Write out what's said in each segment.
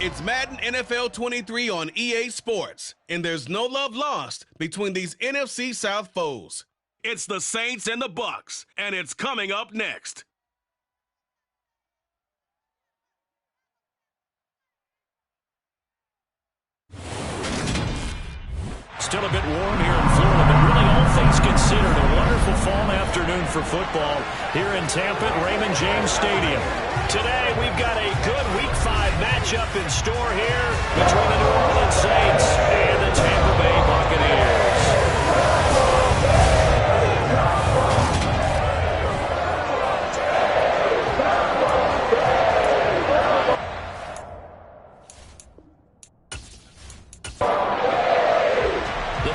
It's Madden NFL 23 on EA Sports, and there's no love lost between these NFC South foes. It's the Saints and the Bucs, and it's coming up next. Still a bit warm here in Florida, but really all things considered, a wonderful fall afternoon for football here in Tampa at Raymond James Stadium. Today, we've got a good Week 5 matchup in store here between the New Orleans Saints and the Tampa Bay Buccaneers.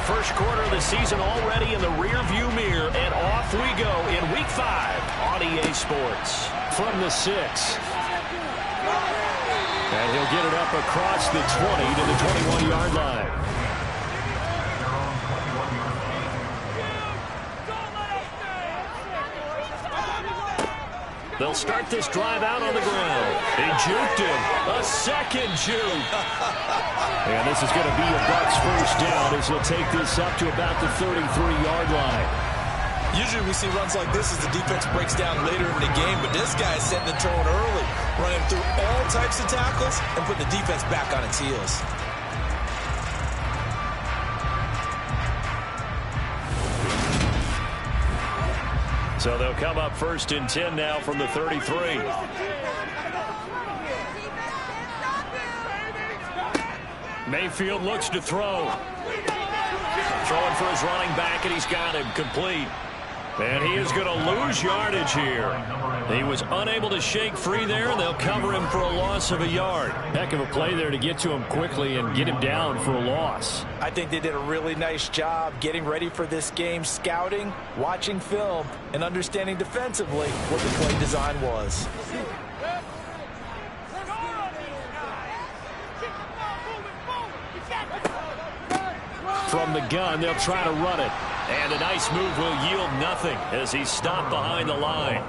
First quarter of the season already in the rear-view mirror, and off we go in Week 5 on EA Sports. From the 6. And he'll get it up across the 20 to the 21-yard line. They'll start this drive out on the ground. He juked him. A second juke. And this is going to be a Bucs first down as they'll take this up to about the 33-yard line. Usually we see runs like this as the defense breaks down later in the game, but this guy is setting the tone early, running through all types of tackles and putting the defense back on its heels. So they'll come up first and 10 now from the 33. Mayfield looks to throw. Throwing for his running back, and he's got him complete. And he is going to lose yardage here. He was unable to shake free there, and they'll cover him for a loss of a yard. Heck of a play there to get to him quickly and get him down for a loss. I think they did a really nice job getting ready for this game, scouting, watching film, and understanding defensively what the play design was. From the gun, they'll try to run it. And a nice move will yield nothing as he's stopped behind the line.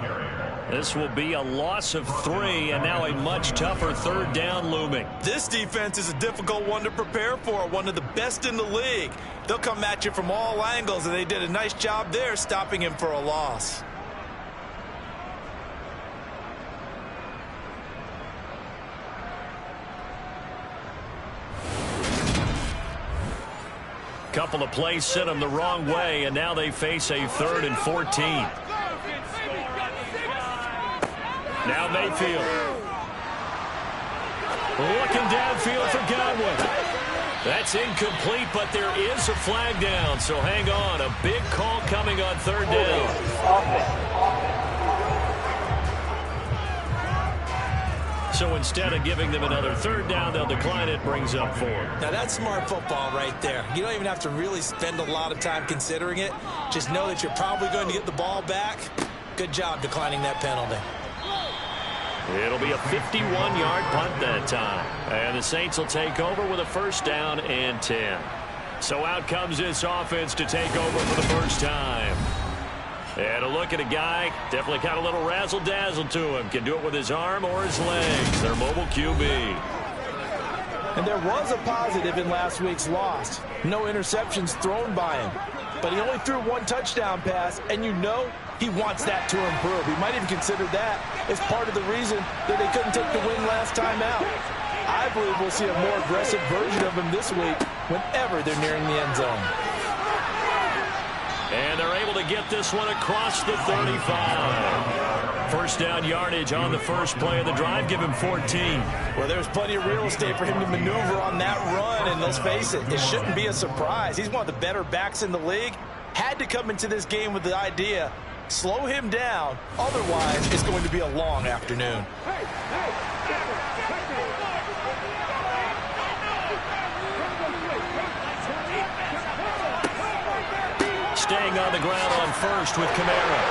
This will be a loss of 3, and now a much tougher third down looming. This defense is a difficult one to prepare for, one of the best in the league. They'll come at you from all angles, and they did a nice job there stopping him for a loss. Couple of plays sent them the wrong way, and now they face a 3rd and 14. Now Mayfield. Looking downfield for Godwin. That's incomplete, but there is a flag down, so hang on. A big call coming on 3rd down. So instead of giving them another 3rd down, they'll decline it, brings up 4. Now that's smart football right there. You don't even have to really spend a lot of time considering it. Just know that you're probably going to get the ball back. Good job declining that penalty. It'll be a 51-yard punt that time. And the Saints will take over with a 1st down and 10. So out comes this offense to take over for the first time. And a look at a guy, definitely got a little razzle-dazzle to him. Can do it with his arm or his legs. Their mobile QB. And there was a positive in last week's loss. No interceptions thrown by him. But he only threw 1 touchdown pass, and you know he wants that to improve. He might even consider that as part of the reason that they couldn't take the win last time out. I believe we'll see a more aggressive version of him this week whenever they're nearing the end zone. And they're able to get this one across the 35. First down yardage on the first play of the drive. Give him 14. Well, there's plenty of real estate for him to maneuver on that run. And let's face it, it shouldn't be a surprise. He's one of the better backs in the league. Had to come into this game with the idea, slow him down. Otherwise, it's going to be a long afternoon. Staying on the ground on first with Kamara.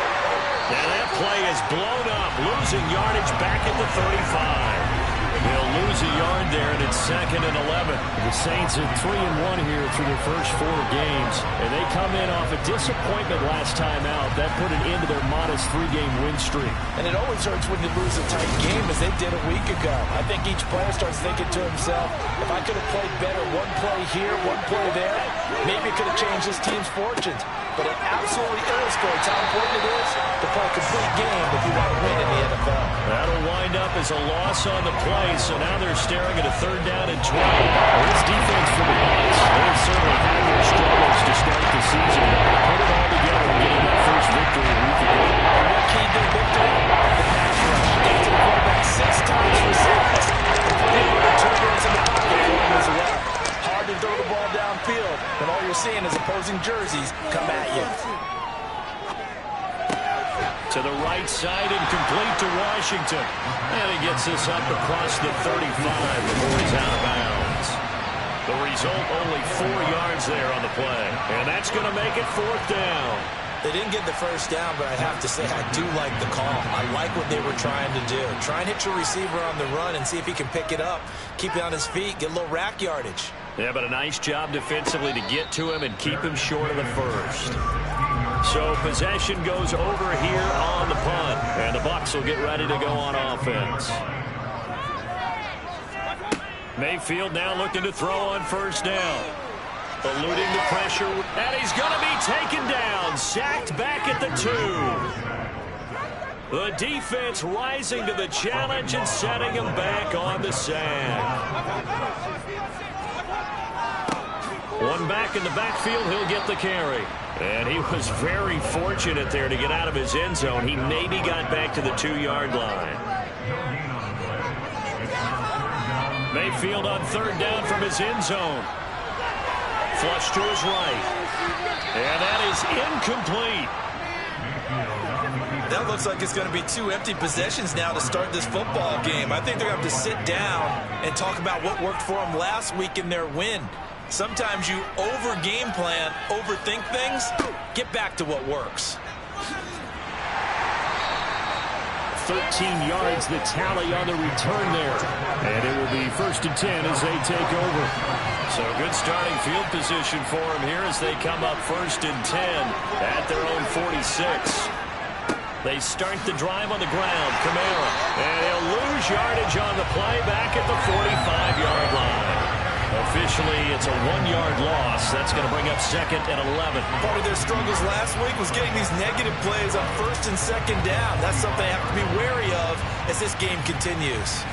And that play is blown up, losing yardage back at the 35. He'll lose a yard there, and it's 2nd and 11. The Saints are 3-1 here through their first 4 games, and they come in off a disappointment last time out. That put an end to their modest 3-game win streak. And it always hurts when you lose a tight game, as they did a week ago. I think each player starts thinking to himself, if I could have played better one play here, one play there, maybe it could have changed this team's fortunes. But it absolutely illustrates how important it is to play a complete game if you want to win in the NFL. That'll wind up as a loss on the play, so now they're staring at a 3rd down and 20. Well, this defense for the Bucs, they've certainly had their struggles to start the season. They put it all together and getting that first victory a week ago. And what key to victory? The pass rush. Got to the quarterback 6 times for sacks. And plenty of returns in the pocket for him as well. Hard to throw the ball downfield, and all you're seeing is opposing jerseys come at you. To the right side and complete to Washington. And he gets this up across the 35 before he's out of bounds. The result, only 4 yards there on the play. And that's going to make it 4th down. They didn't get the first down, but I have to say I do like the call. I like what they were trying to do. Try and hit your receiver on the run and see if he can pick it up. Keep it on his feet, get a little rack yardage. Yeah, but a nice job defensively to get to him and keep him short of the first. So possession goes over here on the punt, and the Bucs will get ready to go on offense. Mayfield now looking to throw on 1st down. Eluding the pressure, and he's going to be taken down. Sacked back at the 2. The defense rising to the challenge and setting him back on the sack. One back in the backfield, he'll get the carry. And he was very fortunate there to get out of his end zone. He maybe got back to the 2-yard line. Mayfield on 3rd down from his end zone. Flush to his right. And that is incomplete. That looks like it's going to be 2 empty possessions now to start this football game. I think they're going to have to sit down and talk about what worked for them last week in their win. Sometimes you over-game plan, overthink things. Get back to what works. 13 yards the tally on the return there. And it will be 1st and 10 as they take over. So good starting field position for them here as they come up 1st and 10 at their own 46. They start the drive on the ground. Kamara. And he'll lose yardage on the play back at the 45-yard line. Officially, it's a 1-yard loss. That's going to bring up 2nd and 11. Part of their struggles last week was getting these negative plays on 1st and 2nd down. That's something they have to be wary of as this game continues.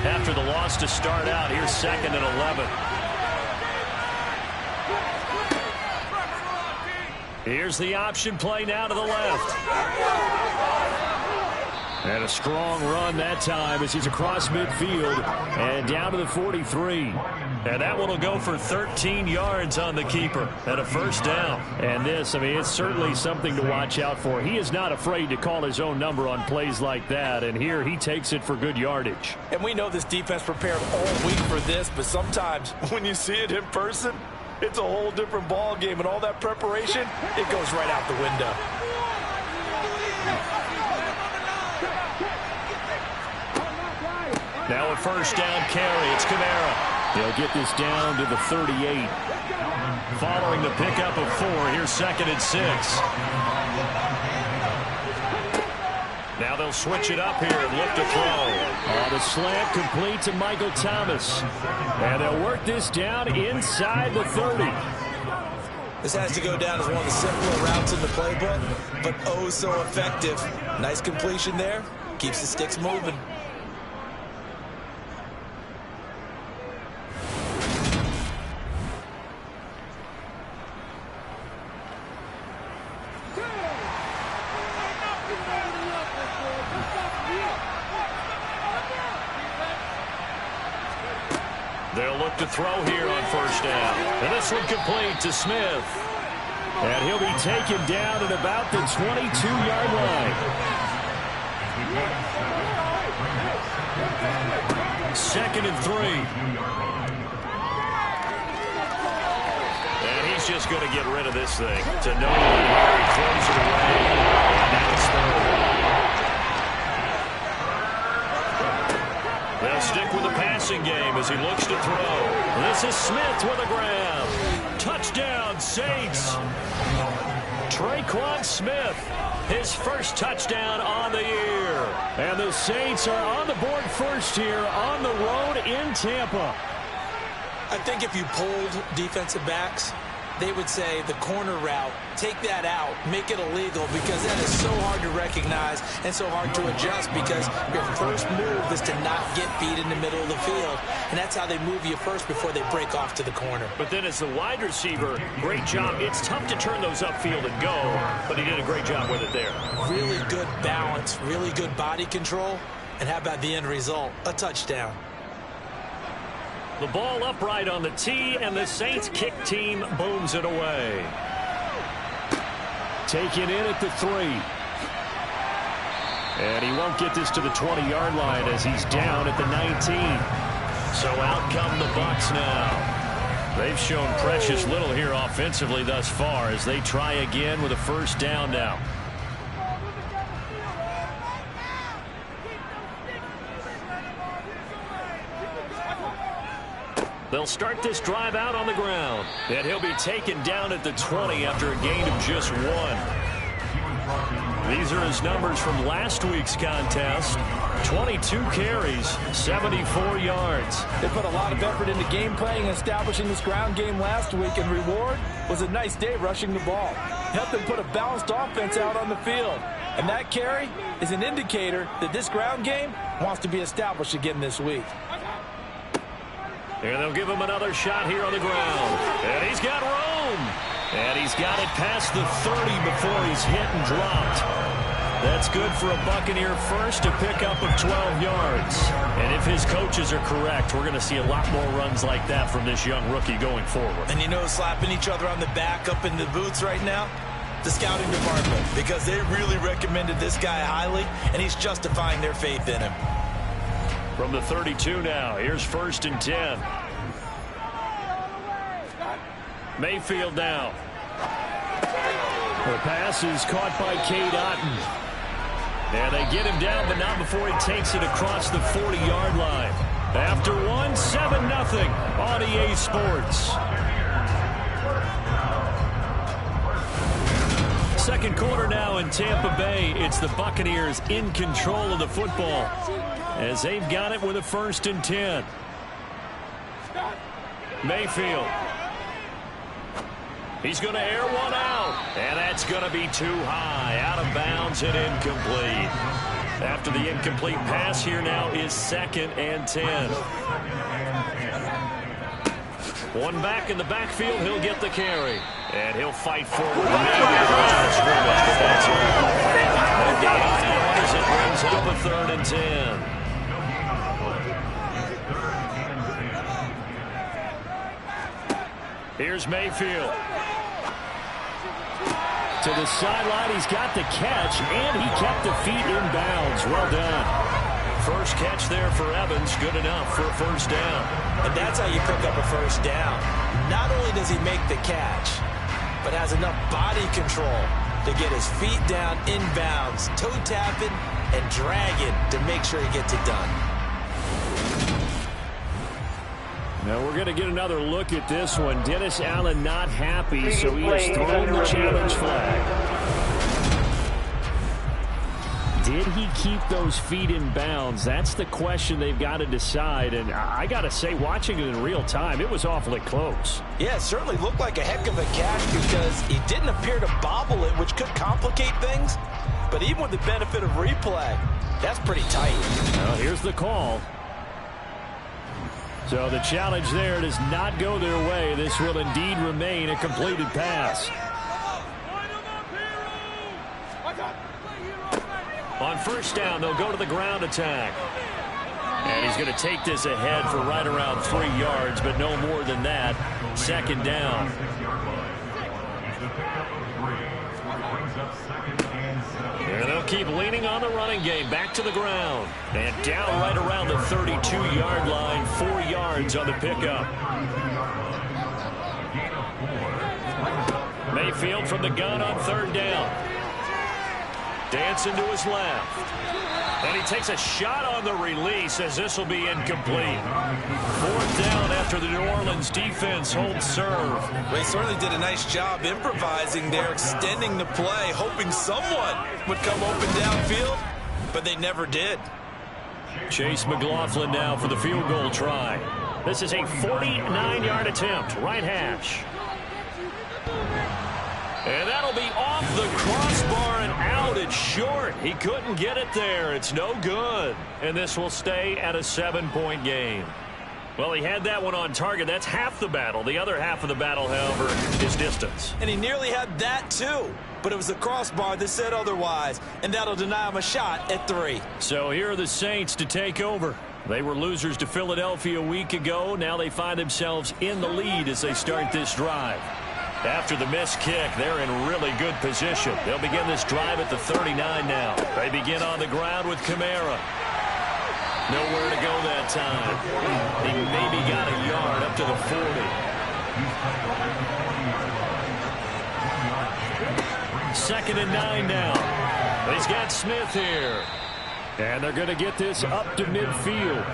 After the loss to start out, here's 2nd and 11. Here's the option play now to the left. And a strong run that time as he's across midfield and down to the 43. And that one will go for 13 yards on the keeper and a 1st down. And this, I mean, it's certainly something to watch out for. He is not afraid to call his own number on plays like that. And here he takes it for good yardage. And we know this defense prepared all week for this, but sometimes when you see it in person, it's a whole different ball game. And all that preparation, it goes right out the window. Now a 1st down carry. It's Kamara. They'll get this down to the 38. Following the pickup of 4, here's 2nd and 6. Now they'll switch it up here and look to throw. The slant complete to Michael Thomas. And they'll work this down inside the 30. This has to go down as one of the simpler routes in the playbook, but oh so effective. Nice completion there. Keeps the sticks moving. They'll look to throw here on 1st down. And this one complete to Smith. And he'll be taken down at about the 22-yard line. 2nd and 3. And he's just going to get rid of this thing. To no one here. He throws it away. And now it's 3rd. stick with the passing game as he looks to throw. This is Smith with a grab. Touchdown, Saints. Traquan Smith, his first touchdown on the year. And the Saints are on the board first here on the road in Tampa. I think if you polled defensive backs, they would say the corner route, take that out, make it illegal, because that is so hard to recognize and so hard to adjust, because your first move is to not get beat in the middle of the field, and that's how they move you first before they break off to the corner. But then as the wide receiver, great job. It's tough to turn those upfield and go, but he did a great job with it there. Really good balance, really good body control, and how about the end result? A touchdown. The ball upright on the tee, and the Saints kick team booms it away. Taken in at the 3. And he won't get this to the 20-yard line as he's down at the 19. So out come the Bucs now. They've shown precious little here offensively thus far as they try again with a first down now. They'll start this drive out on the ground. And he'll be taken down at the 20 after a gain of just 1. These are his numbers from last week's contest. 22 carries, 74 yards. They put a lot of effort into game planning and establishing this ground game last week, and reward was a nice day rushing the ball. Helped them put a balanced offense out on the field. And that carry is an indicator that this ground game wants to be established again this week. And they'll give him another shot here on the ground. And he's got room. And he's got it past the 30 before he's hit and dropped. That's good for a Buccaneer first, to pick up of 12 yards. And if his coaches are correct, we're going to see a lot more runs like that from this young rookie going forward. And you know, slapping each other on the back up in the boots right now? The scouting department, because they really recommended this guy highly, and he's justifying their faith in him. From the 32 now, here's 1st and 10. Mayfield now. The pass is caught by Cade Otton. And they get him down, but not before he takes it across the 40-yard line. After 7-0 on EA Sports. Second quarter now in Tampa Bay. It's the Buccaneers in control of the football, as they've got it with a 1st and 10. Mayfield. He's going to air one out. And that's going to be too high. Out of bounds and incomplete. After the incomplete pass, here now is 2nd and 10. One back in the backfield. He'll get the carry. And he'll fight forward. As it brings up a 3rd and 10. Here's Mayfield. To the sideline, he's got the catch, and he kept the feet in bounds. Well done. First catch there for Evans. Good enough for a 1st down. And that's how you pick up a 1st down. Not only does he make the catch, but has enough body control to get his feet down in bounds, toe tapping and dragging to make sure he gets it done. Now we're going to get another look at this one. Dennis Allen not happy, so he has thrown the challenge flag. Did he keep those feet in bounds? That's the question they've got to decide. And I got to say, watching it in real time, it was awfully close. Yeah, it certainly looked like a heck of a catch because he didn't appear to bobble it, which could complicate things. But even with the benefit of replay, that's pretty tight. Well, here's the call. So the challenge there does not go their way. This will indeed remain a completed pass. On 1st down, they'll go to the ground attack. And he's going to take this ahead for right around 3 yards, but no more than that. 2nd down. And they'll keep leaning on the running game. Back to the ground. And down right around the 32-yard line. 4 yards on the pickup. Mayfield from the gun on 3rd down. Dancing to his left. And he takes a shot on the release as this will be incomplete. 4th down after the New Orleans defense holds serve. They certainly did a nice job improvising there, extending the play, hoping someone would come open downfield, but they never did. Chase McLaughlin now for the field goal try. This is a 49-yard attempt, right hash. And that'll be off the crossbar and out. It's short. He couldn't get it there. It's no good. And this will stay at a 7-point game. Well, he had that one on target. That's half the battle. The other half of the battle, however, is distance. And he nearly had that, too. But it was the crossbar that said otherwise. And that'll deny him a shot at 3. So here are the Saints to take over. They were losers to Philadelphia a week ago. Now they find themselves in the lead as they start this drive. After the missed kick, they're in really good position. They'll begin this drive at the 39 now. They begin on the ground with Kamara. Nowhere to go that time. He maybe got a yard up to the 40. 2nd and 9 now. He's got Smith here. And they're going to get this up to midfield.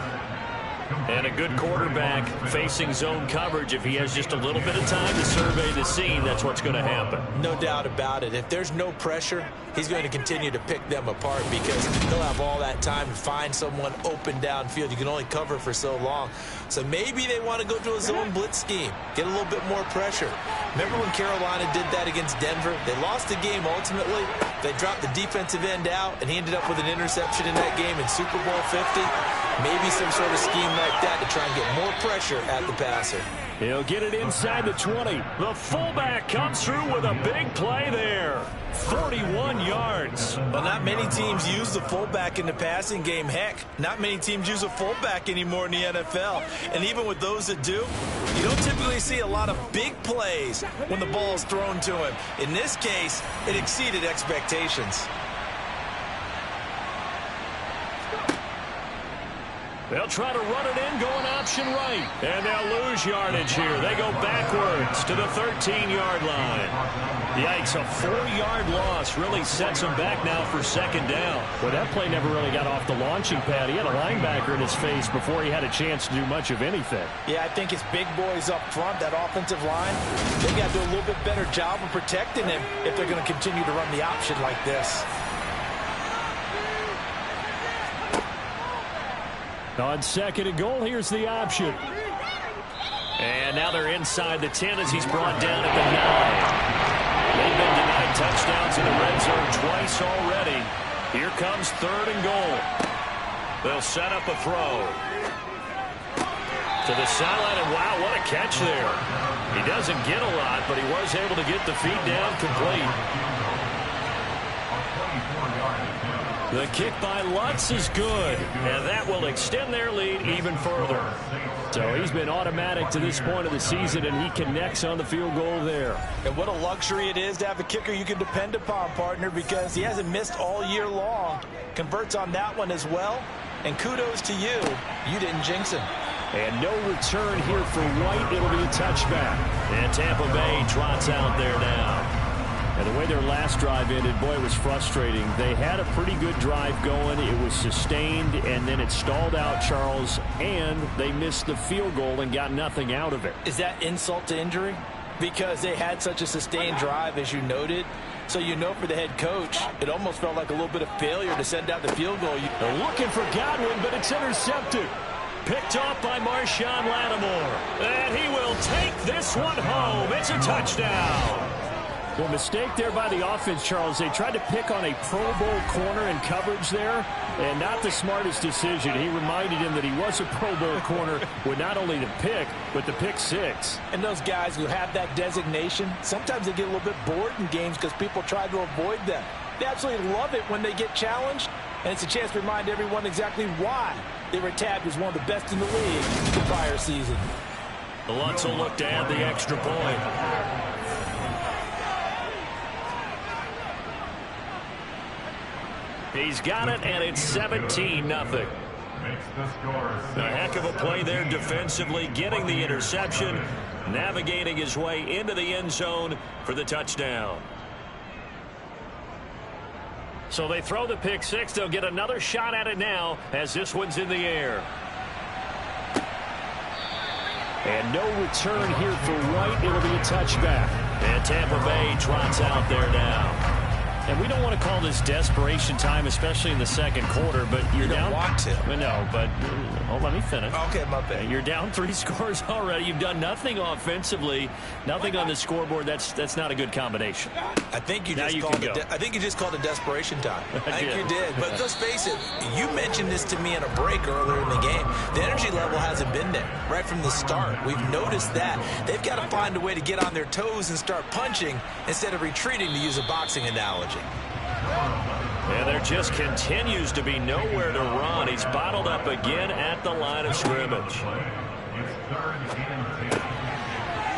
And a good quarterback facing zone coverage. If he has just a little bit of time to survey the scene, that's what's going to happen. No doubt about it. If there's no pressure, he's going to continue to pick them apart because he'll have all that time to find someone open downfield. You can only cover for so long. So maybe they want to go to a zone blitz scheme, get a little bit more pressure. Remember when Carolina did that against Denver? They lost the game ultimately. They dropped the defensive end out, and he ended up with an interception in that game in Super Bowl 50. Maybe some sort of scheme like that to try and get more pressure at the passer. He'll get it inside the 20. The fullback comes through with a big play there. 41 yards. Well, not many teams use the fullback in the passing game. Heck, not many teams use a fullback anymore in the NFL. And even with those that do, you don't typically see a lot of big plays when the ball is thrown to him. In this case, it exceeded expectations. They'll try to run it in, going option right. And they'll lose yardage here. They go backwards to the 13-yard line. Yikes, a 4-yard loss really sets them back now for 2nd down. Well, that play never really got off the launching pad. He had a linebacker in his face before he had a chance to do much of anything. Yeah, I think his big boys up front, that offensive line, they got to do a little bit better job of protecting him if they're going to continue to run the option like this. On 2nd and goal, here's the option. And now they're inside the 10 as he's brought down at the 9. They've been denied touchdowns in the red zone twice already. Here comes 3rd and goal. They'll set up a throw. To the sideline, and wow, what a catch there. He doesn't get a lot, but he was able to get the feet down complete. The kick by Lutz is good, and that will extend their lead even further. So he's been automatic to this point of the season, and he connects on the field goal there. And what a luxury it is to have a kicker you can depend upon, partner, because he hasn't missed all year long. Converts on that one as well, and kudos to you. You didn't jinx him. And no return here for White. It'll be a touchback. And Tampa Bay trots out there now. And the way their last drive ended, boy, it was frustrating. They had a pretty good drive going. It was sustained, and then it stalled out, Charles, and they missed the field goal and got nothing out of it. Is that insult to injury? Because they had such a sustained drive, as you noted. So you know for the head coach, it almost felt like a little bit of failure to send out the field goal. They're looking for Godwin, but it's intercepted. Picked off by Marshawn Lattimore. And he will take this one home. It's a touchdown. Well, mistake there by the offense, Charles. They tried to pick on a Pro Bowl corner in coverage there, and not the smartest decision. He reminded him that he was a Pro Bowl corner with not only the pick, but the pick 6. And those guys who have that designation, sometimes they get a little bit bored in games because people try to avoid them. They absolutely love it when they get challenged, and it's a chance to remind everyone exactly why they were tagged as one of the best in the league the prior season. Lutz will look to add the extra point. He's got it, and it's 17-0. A heck of a play there defensively, getting the interception, navigating his way into the end zone for the touchdown. So they throw the pick six. They'll get another shot at it now as this one's in the air. And no return here for White. It'll be a touchback. And Tampa Bay trots out there now. And we don't want to call this desperation time, especially in the second quarter, but you're down. You don't want to. No, but let me finish. Okay, my bad. You're down 3 scores already. You've done nothing offensively, nothing on the scoreboard. That's not a good combination. I think you just called it desperation time. I think you did. But let's face it, you mentioned this to me in a break earlier in the game. The energy level hasn't been there right from the start. We've noticed that. They've got to find a way to get on their toes and start punching instead of retreating, to use a boxing analogy. And there just continues to be nowhere to run. He's bottled up again at the line of scrimmage.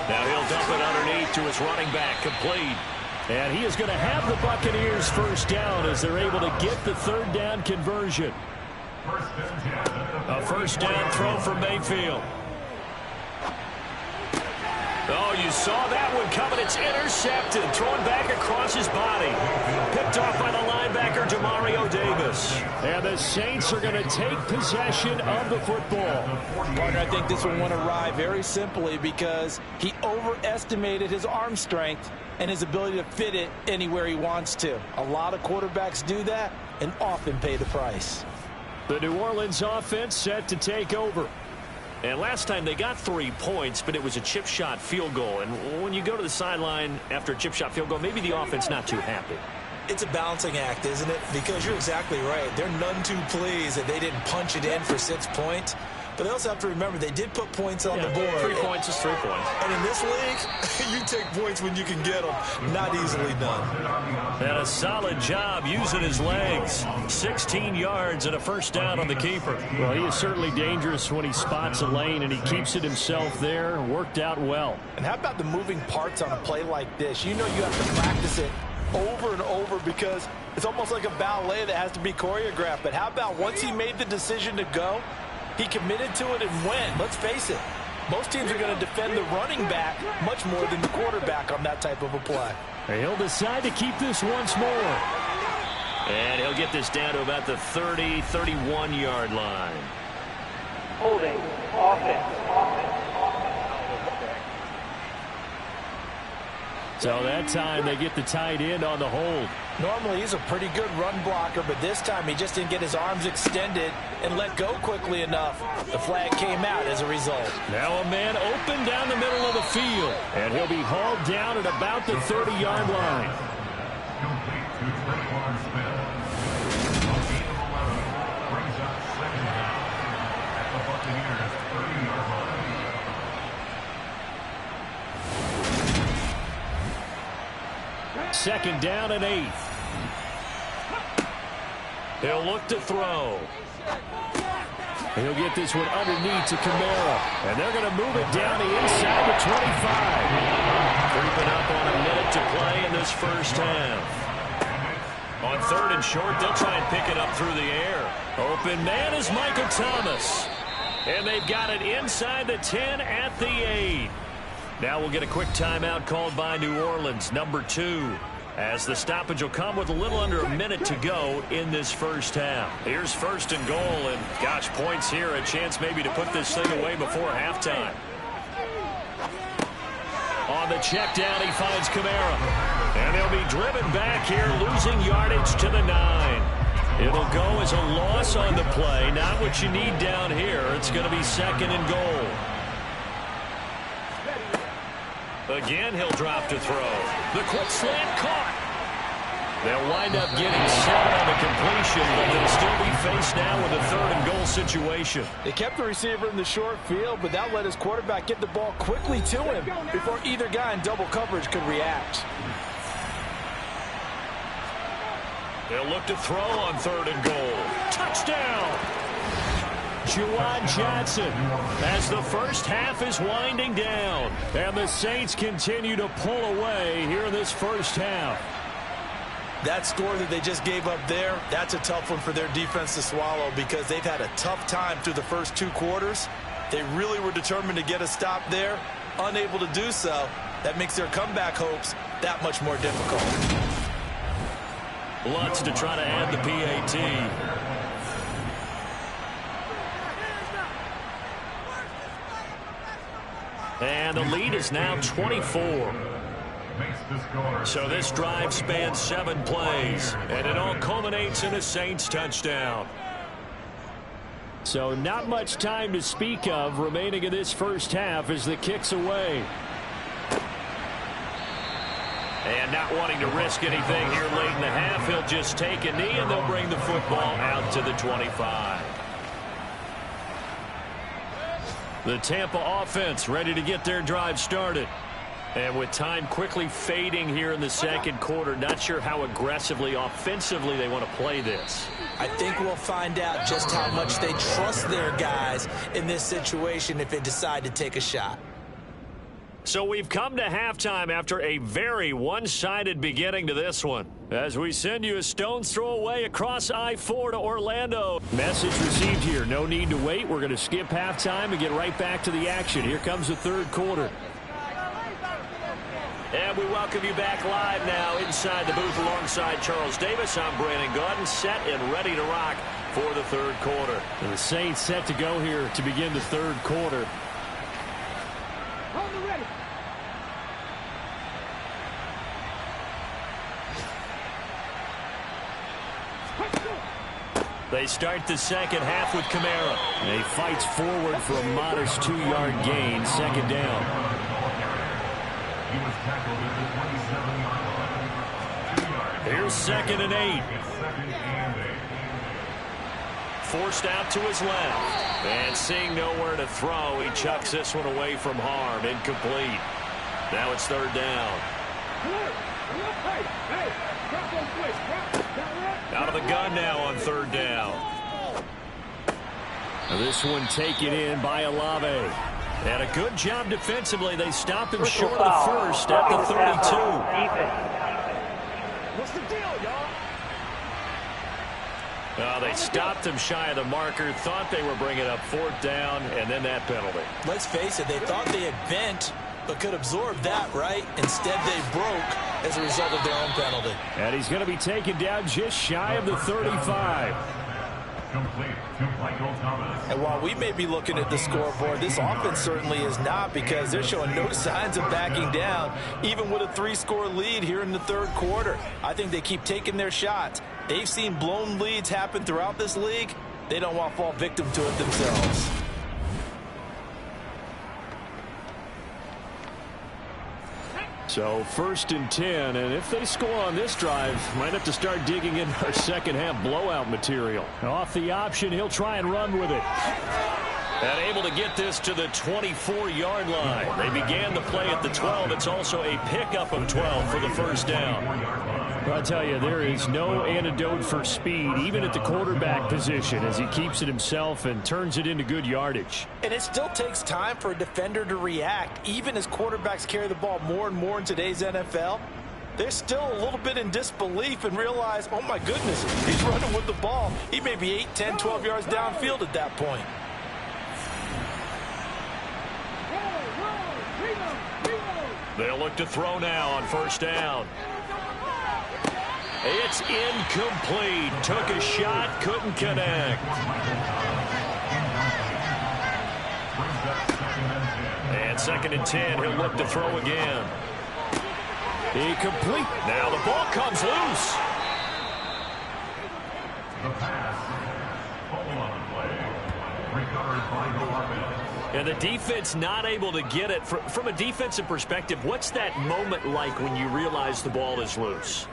Now he'll dump it underneath to his running back, complete. And he is going to have the Buccaneers first down as they're able to get the third down conversion. A first down throw for Mayfield. Oh, you saw that one coming. It's intercepted. Thrown back across his body. Picked off by the linebacker, Demario Davis. And the Saints are going to take possession of the football. Partner, I think this one went awry very simply because he overestimated his arm strength and his ability to fit it anywhere he wants to. A lot of quarterbacks do that and often pay the price. The New Orleans offense set to take over. And last time they got 3 points, but it was a chip shot field goal. And when you go to the sideline after a chip shot field goal, maybe the offense not too happy. It's a balancing act, isn't it? Because you're exactly right. They're none too pleased that they didn't punch it in for 6 points. But they also have to remember they did put points on the board. 3 points is 3 points. And in this league, you take points when you can get them. Not easily done. And a solid job using his legs. 16 yards and a first down on the keeper. Well, he is certainly dangerous when he spots a lane, and he keeps it himself there. Worked out well. And how about the moving parts on a play like this? You know you have to practice it over and over because it's almost like a ballet that has to be choreographed. But how about once he made the decision to go, he committed to it and went. Let's face it, most teams are going to defend the running back much more than the quarterback on that type of a play. He'll decide to keep this once more. And he'll get this down to about the 30, 31-yard line. Holding, offense. So that time they get the tight end on the hold. Normally he's a pretty good run blocker, but this time he just didn't get his arms extended and let go quickly enough. The flag came out as a result. Now a man open down the middle of the field, and he'll be hauled down at about the 30-yard line. Second down and 8. He'll look to throw. He'll get this one underneath to Kamara. And they're going to move it down the inside the 25. Creeping up on a minute to play in this first half. On third and short, they'll try and pick it up through the air. Open man is Michael Thomas. And they've got it inside the 10 at the 8. Now we'll get a quick timeout called by New Orleans, number 2. As the stoppage will come with a little under a minute to go in this first half. Here's first and goal, and gosh, points here, a chance maybe to put this thing away before halftime. On the check down, he finds Kamara. And they'll be driven back here, losing yardage to the 9. It'll go as a loss on the play, not what you need down here. It's going to be second and goal. Again, he'll drop to throw. The quick slant caught. They'll wind up getting 7 on the completion, but they'll still be faced now with a third and goal situation. They kept the receiver in the short field, but that let his quarterback get the ball quickly to him before either guy in double coverage could react. They'll look to throw on third and goal. Touchdown! Juwan Johnson as the first half is winding down. And the Saints continue to pull away here in this first half. That score that they just gave up there, that's a tough one for their defense to swallow because they've had a tough time through the first 2 quarters. They really were determined to get a stop there, unable to do so. That makes their comeback hopes that much more difficult. Lutz to try to add the PAT. And the lead is now 24. So this drive spans 7 plays, and it all culminates in a Saints touchdown. So not much time to speak of remaining in this first half as the kick's away. And not wanting to risk anything here late in the half, he'll just take a knee, and they'll bring the football out to the 25. The Tampa offense ready to get their drive started. And with time quickly fading here in the second quarter, not sure how aggressively, offensively they want to play this. I think we'll find out just how much they trust their guys in this situation if they decide to take a shot. So we've come to halftime after a very one-sided beginning to this one. As we send you a stone's throw away across I-4 to Orlando. Message received here. No need to wait. We're going to skip halftime and get right back to the action. Here comes the third quarter. And we welcome you back live now inside the booth alongside Charles Davis. I'm Brandon Gaudin, set and ready to rock for the third quarter. And the Saints set to go here to begin the third quarter. They start the second half with Kamara. And he fights forward for a modest 2-yard gain, second down. Here's 2nd and 8. Forced out to his left. And seeing nowhere to throw, he chucks this one away from harm. Incomplete. Now it's third down. Out of the gun now on third down. This one taken in by Olave. And a good job defensively. They stop him short of the first at the 32. What's the deal, y'all? They stopped him shy of the marker, thought they were bringing up fourth down, and then that penalty. Let's face it, they thought they had bent, but could absorb that, right? Instead, they broke as a result of their own penalty. And he's going to be taken down just shy of the 35. And while we may be looking at the scoreboard, this offense certainly is not, because they're showing no signs of backing down, even with a 3-score lead here in the third quarter. I think they keep taking their shots. They've seen blown leads happen throughout this league. They don't want to fall victim to it themselves. So 1st and 10, and if they score on this drive, might have to start digging in our second half blowout material. Off the option, he'll try and run with it. And able to get this to the 24-yard line. They began the play at the 12. It's also a pickup of 12 for the first down. I'll tell you, there is no antidote for speed, even at the quarterback position, as he keeps it himself and turns it into good yardage. And it still takes time for a defender to react. Even as quarterbacks carry the ball more and more in today's NFL, they're still a little bit in disbelief and realize, oh my goodness, he's running with the ball. He may be 8, 10, 12 yards downfield at that point. They'll look to throw now on first down. It's incomplete. Took a shot, couldn't connect. And 2nd and 10, he'll look to throw again. Incomplete. Now the ball comes loose. And the defense not able to get it. From a defensive perspective, what's that moment like when you realize the ball is loose?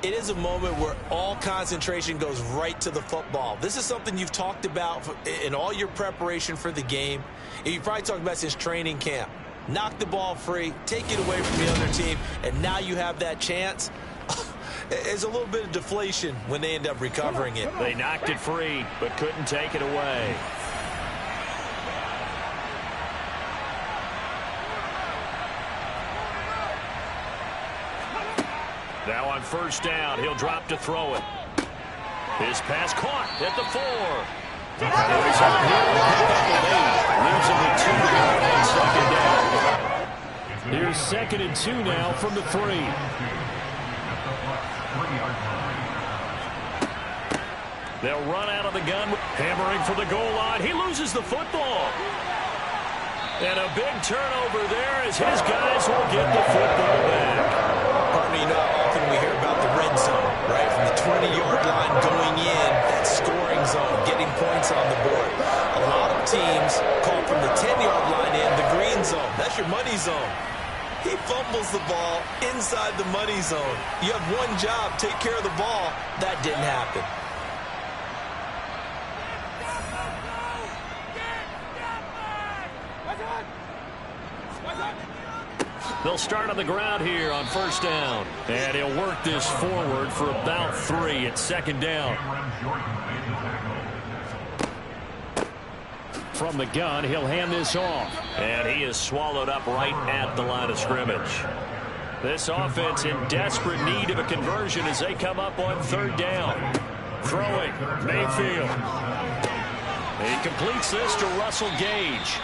It is a moment where all concentration goes right to the football. This is something you've talked about in all your preparation for the game. And you've probably talked about since training camp. Knock the ball free, take it away from the other team, and now you have that chance. There's a little bit of deflation when they end up recovering it. They knocked it free, but couldn't take it away. Now on first down, he'll drop to throw it. His pass caught at the 4. Here's 2nd and 2 now from the 3. They'll run out of the gun, hammering for the goal line. He loses the football. And a big turnover there as his guys will get the football back. Partner, you know how often we hear about the red zone, right? From the 20-yard line going in, that scoring zone, getting points on the board. A lot of teams call from the 10-yard line in the green zone. That's your money zone. He fumbles the ball inside the money zone. You have one job, take care of the ball. That didn't happen. They'll start on the ground here on first down. And he'll work this forward for about 3 at second down. From the gun, he'll hand this off. And he is swallowed up right at the line of scrimmage. This offense in desperate need of a conversion as they come up on third down. Throwing, Mayfield. He completes this to Russell Gage.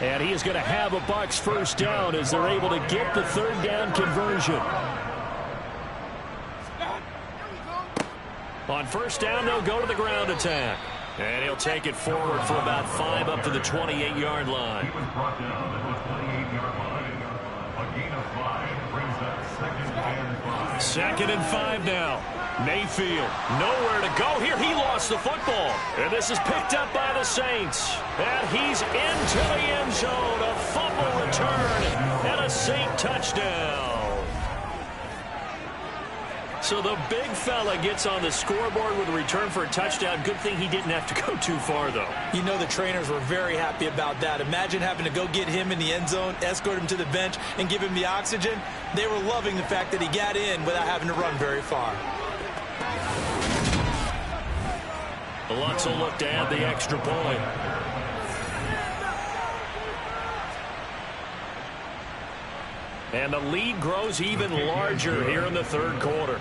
And he is going to have a Bucs first down as they're able to get the third down conversion. On first down, they'll go to the ground attack. And he'll take it forward for about 5 up to the 28-yard line. Second and 5 now. Mayfield, nowhere to go here. He lost the football. And this is picked up by the Saints. And he's into the end zone. A fumble return and a Saint touchdown. So the big fella gets on the scoreboard with a return for a touchdown. Good thing he didn't have to go too far, though. You know the trainers were very happy about that. Imagine having to go get him in the end zone, escort him to the bench, and give him the oxygen. They were loving the fact that he got in without having to run very far. Lutz will look to add the extra point. And the lead grows even larger here in the third quarter.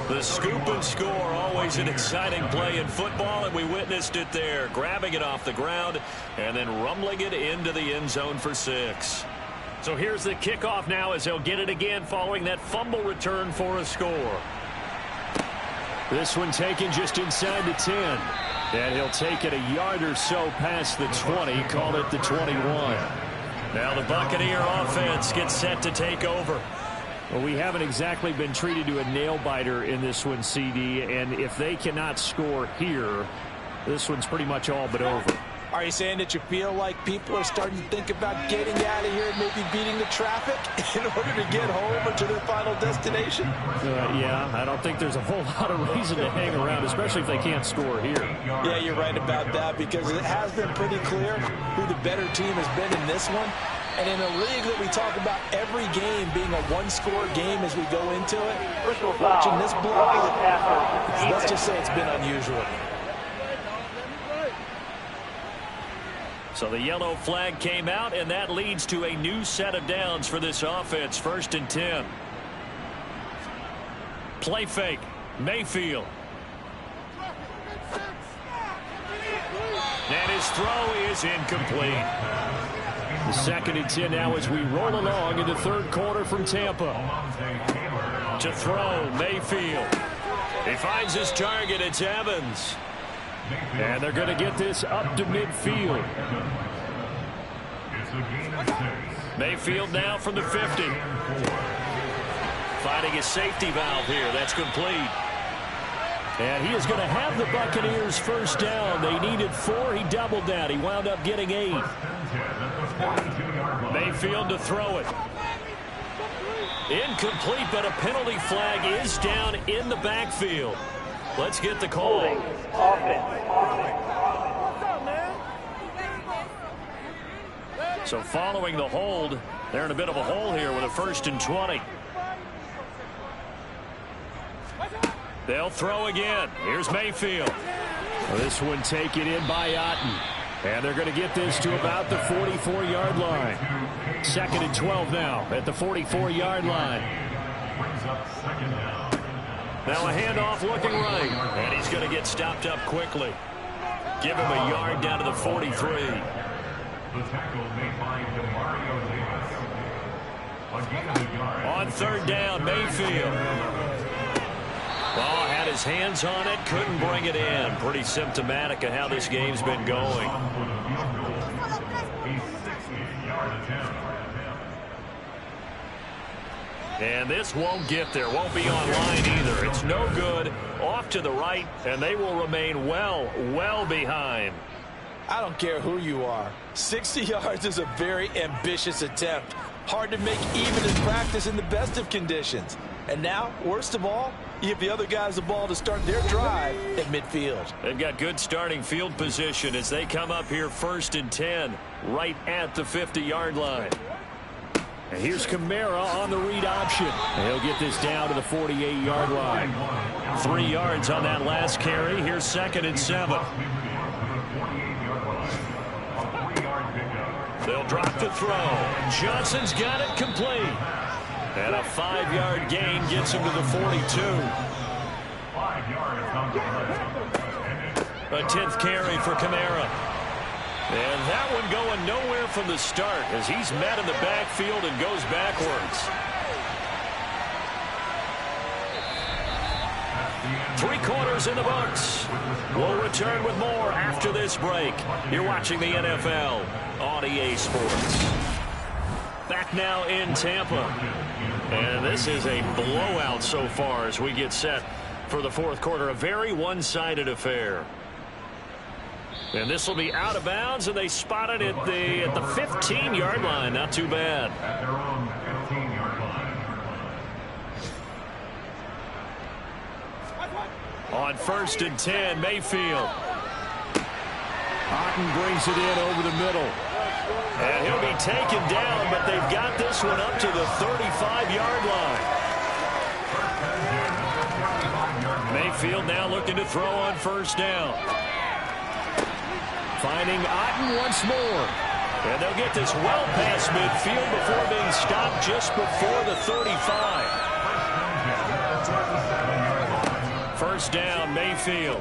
The scoop and score, always an exciting play in football, and we witnessed it there, grabbing it off the ground and then rumbling it into the end zone for 6. So here's the kickoff now as they'll get it again following that fumble return for a score. This one taken just inside the 10. And he'll take it a yard or so past the 20, call it the 21. Now the Buccaneer offense gets set to take over. Well, we haven't exactly been treated to a nail-biter in this one, CD, and if they cannot score here, this one's pretty much all but over. Are you saying that you feel like people are starting to think about getting out of here and maybe beating the traffic in order to get home or to their final destination? Yeah, I don't think there's a whole lot of reason to hang around, especially if they can't score here. Yeah, you're right about that because it has been pretty clear who the better team has been in this one. And in a league that we talk about every game being a one-score game as we go into it, watching this block, let's just say it's been unusual. So the yellow flag came out, and that leads to a new set of downs for this offense. First and 10. Play fake. Mayfield. And his throw is incomplete. The second and 10 now as we roll along in the third quarter from Tampa. To throw, Mayfield. He finds his target. It's Evans. And they're going to get this up to midfield. Mayfield now from the 50. Finding his safety valve here. That's complete. And he is going to have the Buccaneers first down. They needed 4. He doubled that. He wound up getting 8. Mayfield to throw it. Incomplete, but a penalty flag is down in the backfield. Let's get the call. So following the hold, they're in a bit of a hole here with a first and 20. They'll throw again. Here's Mayfield. Well, this one taken in by Otten. And they're going to get this to about the 44-yard line. Second and 12 now at the 44-yard line. Now a handoff looking right. And he's going to get stopped up quickly. Give him a yard down to the 43. On third down, Mayfield. Ball had his his hands on it, couldn't bring it in. Pretty symptomatic of how this game's been going. And this won't get there, won't be online either. It's no good, off to the right, and they will remain well behind. I don't care who you are. 60 yards is a very ambitious attempt. Hard to make even in practice in the best of conditions. And now, worst of all, you give the other guys the ball to start their drive at midfield. They've got good starting field position as they come up here 1st and 10, right at the 50-yard line. And here's Kamara on the read option. And he'll get this down to the 48-yard line. 3 yards on that last carry. Here's 2nd and 7. They'll drop the throw. Johnson's got it complete. And a 5-yard gain gets him to the 42. A 10th carry for Kamara. And that one going nowhere from the start as he's met in the backfield and goes backwards. 3 quarters in the books. We'll return with more after this break. You're watching the NFL on EA Sports. Back now in Tampa. And this is a blowout so far as we get set for the 4th quarter. A very one-sided affair. And this will be out of bounds, and they spot it at the 15-yard line. Not too bad. On 1st and 10, Mayfield. Otten brings it in over the middle. And he'll be taken down, but they've got this one up to the 35-yard line. Mayfield now looking to throw on 1st down. Finding Otten once more. And they'll get this well past midfield before being stopped just before the 35. 1st down, Mayfield.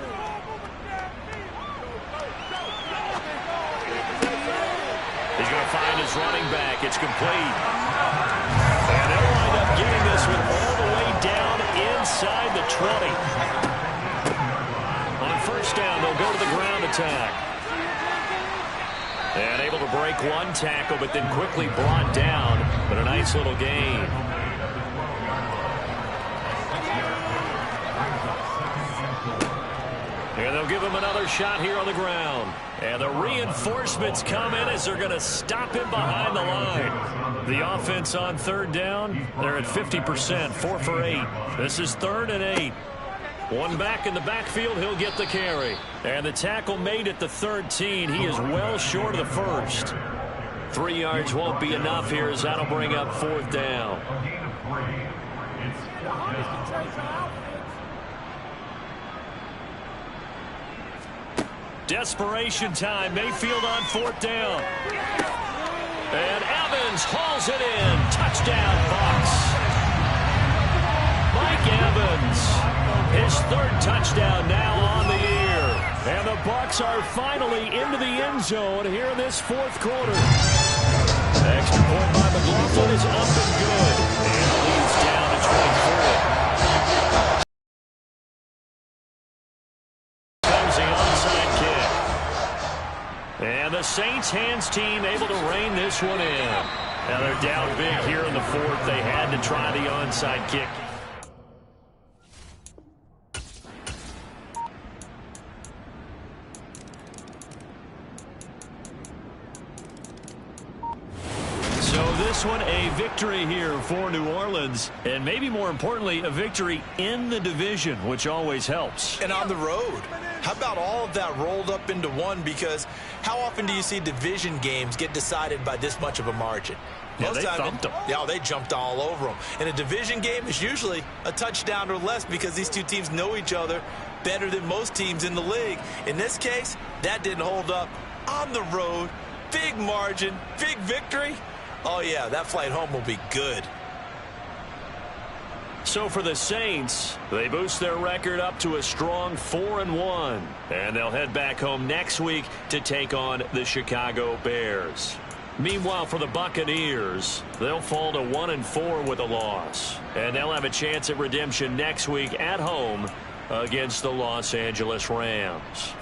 He's going to find his running back. It's complete. And they'll wind up getting this one all the way down inside the 20. On 1st down, they'll go to the ground attack. And able to break one tackle, but then quickly brought down. But a nice little gain. And they'll give him another shot here on the ground. And the reinforcements come in as they're going to stop him behind the line. The offense on 3rd down, they're at 50%, 4 for 8. This is 3rd and 8. One back in the backfield, he'll get the carry. And the tackle made at the 13. He is well short of the 1st. 3 yards won't be enough here as that'll bring up 4th down. Desperation time. Mayfield on 4th down. And Evans hauls it in. Touchdown, Bucs. Mike Evans. His 3rd touchdown now on the year. And the Bucs are finally into the end zone here in this 4th quarter. The extra point by McLaughlin is up and good. And the lead's down to 24. Comes the onside kick. And the Saints hands team able to rein this one in. Now they're down big here in the 4th. They had to try the onside kick. This one a victory here for New Orleans, and maybe more importantly, a victory in the division, which always helps. And on the road. How about all of that rolled up into one? Because how often do you see division games get decided by this much of a margin? Yeah, they thumped them. Yeah, they jumped all over them. And a division game is usually a touchdown or less because these two teams know each other better than most teams in the league. In this case, that didn't hold up. On the road, big margin, big victory. Oh, yeah, that flight home will be good. So for the Saints, they boost their record up to a strong 4-1. And they'll head back home next week to take on the Chicago Bears. Meanwhile, for the Buccaneers, they'll fall to 1-4 with a loss. And they'll have a chance at redemption next week at home against the Los Angeles Rams.